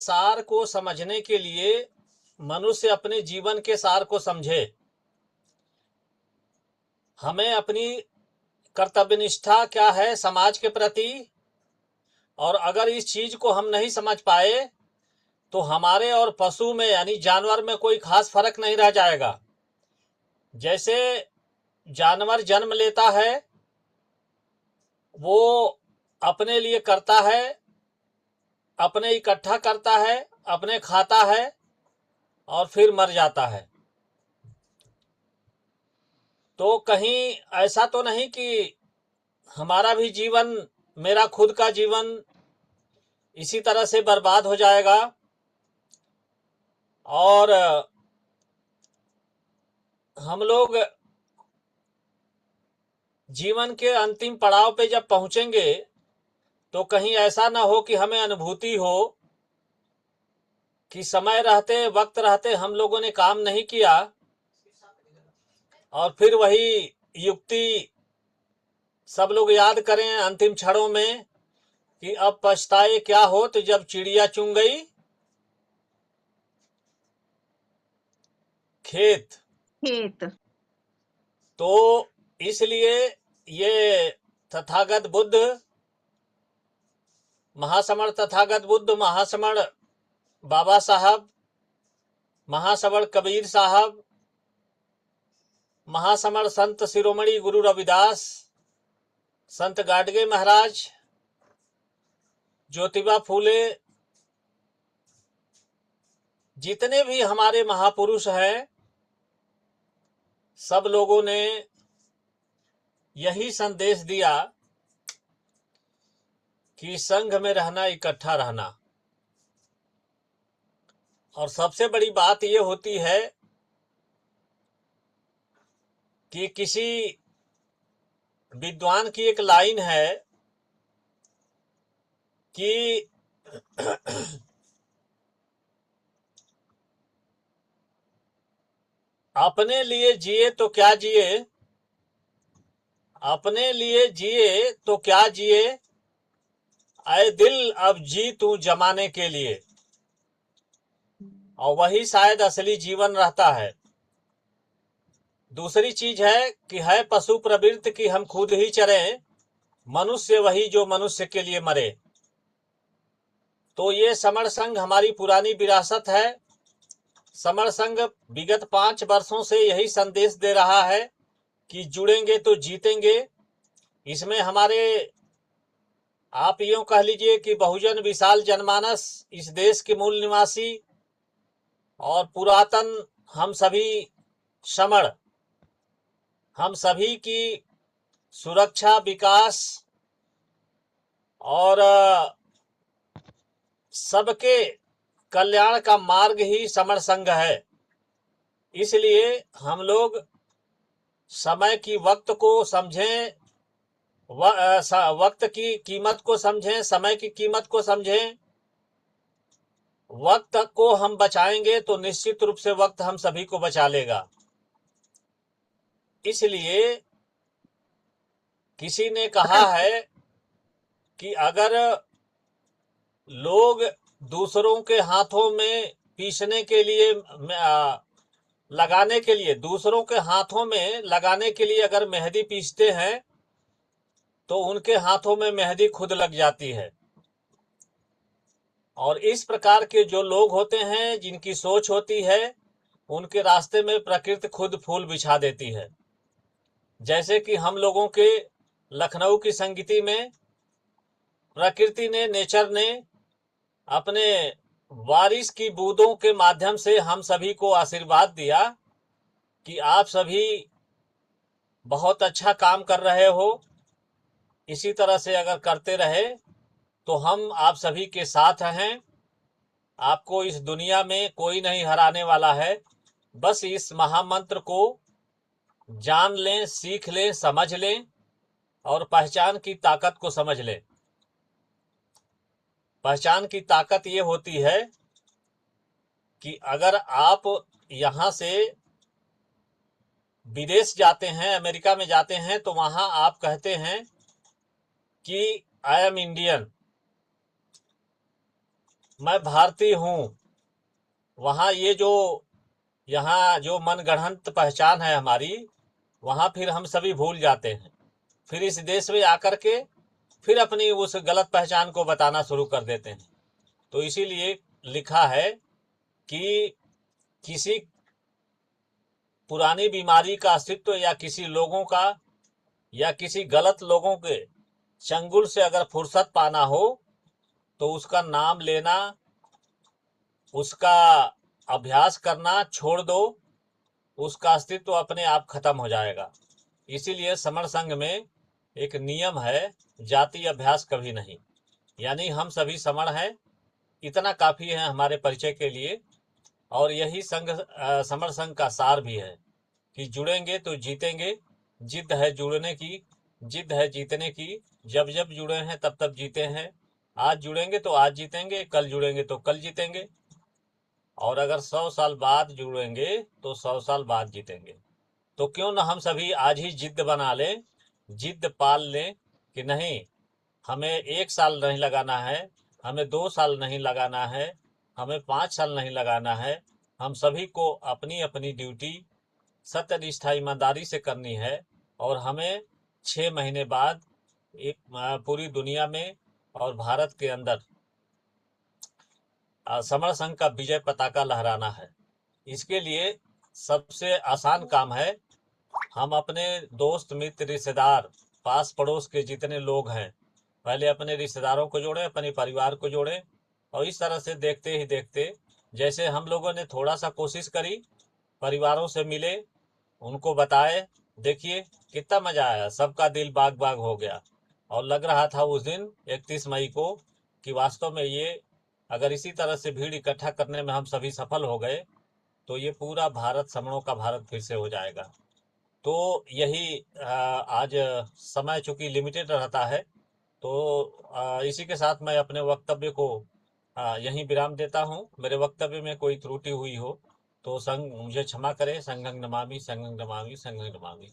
सार को समझने के लिए मनुष्य अपने जीवन के सार को समझे। हमें अपनी कर्तव्यनिष्ठा क्या है समाज के प्रति, और अगर इस चीज को हम नहीं समझ पाए तो हमारे और पशु में यानी जानवर में कोई खास फर्क नहीं रह जाएगा। जैसे जानवर जन्म लेता है, वो अपने लिए करता है, अपने इकट्ठा करता है, अपने खाता है और फिर मर जाता है। तो कहीं ऐसा तो नहीं कि हमारा भी जीवन, मेरा खुद का जीवन इसी तरह से बर्बाद हो जाएगा। और हम लोग जीवन के अंतिम पड़ाव पे जब पहुंचेंगे तो कहीं ऐसा ना हो कि हमें अनुभूति हो कि समय रहते, वक्त रहते हम लोगों ने काम नहीं किया, और फिर वही युक्ति सब लोग याद करें अंतिम क्षणों में कि अब पछताए क्या हो तो जब चिड़िया चुन गई खेत। खेत। तो इसलिए ये तथागत बुद्ध, महासमण तथागत बुद्ध, महासमण बाबा साहब, महासमण कबीर साहब, महासमण संत शिरोमणि गुरु रविदास, संत गाडगे महाराज, ज्योतिबा फूले, जितने भी हमारे महापुरुष हैं, सब लोगों ने यही संदेश दिया कि संघ में रहना, इकट्ठा रहना। और सबसे बड़ी बात यह होती है कि किसी विद्वान की एक लाइन है कि अपने लिए जिए तो क्या जिए, अपने लिए जिए तो क्या जिए, ऐ दिल अब जी तू जमाने के लिए। और वही शायद असली जीवन रहता है। दूसरी चीज है कि है पशु प्रवृत्ति की हम खुद ही चरें, मनुष्य वही जो मनुष्य के लिए मरे। तो ये समण संघ हमारी पुरानी विरासत है। समण संघ विगत 5 वर्षों से यही संदेश दे रहा है कि जुड़ेंगे तो जीतेंगे। इसमें हमारे, आप यूं कह लीजिए कि बहुजन विशाल जनमानस, इस देश के मूल निवासी और पुरातन हम सभी समण, हम सभी की सुरक्षा, विकास और सबके कल्याण का मार्ग ही समण संघ है। इसलिए हम लोग समय की वक्त को समझें, वक्त की कीमत को समझें, समय की कीमत को समझें। वक्त को हम बचाएंगे तो निश्चित रूप से वक्त हम सभी को बचा लेगा। इसलिए किसी ने कहा है कि अगर लोग दूसरों के हाथों में पीसने के लिए, लगाने के लिए, दूसरों के हाथों में लगाने के लिए अगर मेहंदी पीसते हैं तो उनके हाथों में मेहंदी खुद लग जाती है। और इस प्रकार के जो लोग होते हैं, जिनकी सोच होती है, उनके रास्ते में प्रकृति खुद फूल बिछा देती है। जैसे कि हम लोगों के लखनऊ की संगीति में प्रकृति ने, नेचर ने अपने बारिश की बूंदों के माध्यम से हम सभी को आशीर्वाद दिया कि आप सभी बहुत अच्छा काम कर रहे हो। इसी तरह से अगर करते रहे तो हम आप सभी के साथ हैं। आपको इस दुनिया में कोई नहीं हराने वाला है। बस इस महामंत्र को जान लें, सीख लें, समझ लें और पहचान की ताकत को समझ लें। पहचान की ताकत ये होती है कि अगर आप यहाँ से विदेश जाते हैं, अमेरिका में जाते हैं, तो वहां आप कहते हैं कि आई एम इंडियन। मैं भारतीय हूँ, वहाँ ये जो यहाँ जो मनगढ़ंत पहचान है हमारी, वहाँ फिर हम सभी भूल जाते हैं। फिर इस देश में आकर के फिर अपनी उस गलत पहचान को बताना शुरू कर देते हैं। तो इसीलिए लिखा है कि किसी पुरानी बीमारी का अस्तित्व या किसी लोगों का या किसी गलत लोगों के चंगुल से अगर फुर्सत पाना हो तो उसका नाम लेना, उसका अभ्यास करना छोड़ दो, उसका अस्तित्व अपने आप खत्म हो जाएगा। इसीलिए समण संघ में एक नियम है, जाति अभ्यास कभी नहीं। यानी हम सभी समण हैं, इतना काफी है हमारे परिचय के लिए। और यही समण संघ का सार भी है कि जुड़ेंगे तो जीतेंगे, जिद है जुड़ने की, जिद है जीतने की, जब जब जुड़े हैं तब तब जीते हैं। आज जुड़ेंगे तो आज जीतेंगे, कल जुड़ेंगे तो कल जीतेंगे, और अगर 100 साल बाद जुड़ेंगे तो 100 साल बाद जीतेंगे। तो क्यों ना हम सभी आज ही जिद बना लें, जिद पाल लें कि नहीं, हमें 1 साल नहीं लगाना है, हमें 2 साल नहीं लगाना है, हमें 5 साल नहीं लगाना है। हम सभी को अपनी अपनी ड्यूटी सत्यनिष्ठा ईमानदारी से करनी है, और हमें 6 महीने बाद एक पूरी दुनिया में और भारत के अंदर समर संघ का विजय पताका लहराना है। इसके लिए सबसे आसान काम है, हम अपने दोस्त मित्र रिश्तेदार पास पड़ोस के जितने लोग हैं, पहले अपने रिश्तेदारों को जोड़ें, अपने परिवार को जोड़ें। और इस तरह से देखते ही देखते, जैसे हम लोगों ने थोड़ा सा कोशिश करी, परिवारों से मिले, उनको बताए, देखिए कितना मजा आया, सबका दिल बाग बाग हो गया। और लग रहा था उस दिन 31 मई को कि वास्तव में ये अगर इसी तरह से भीड़ इकट्ठा करने में हम सभी सफल हो गए तो ये पूरा भारत समणों का भारत फिर से हो जाएगा। तो यही आज समय चूंकि लिमिटेड रहता है, तो इसी के साथ मैं अपने वक्तव्य को यहीं विराम देता हूँ। मेरे वक्तव्य में कोई त्रुटि हुई हो तो संघ मुझे क्षमा करें। संघं नमामि, संघं नमामि, संघं नमामि।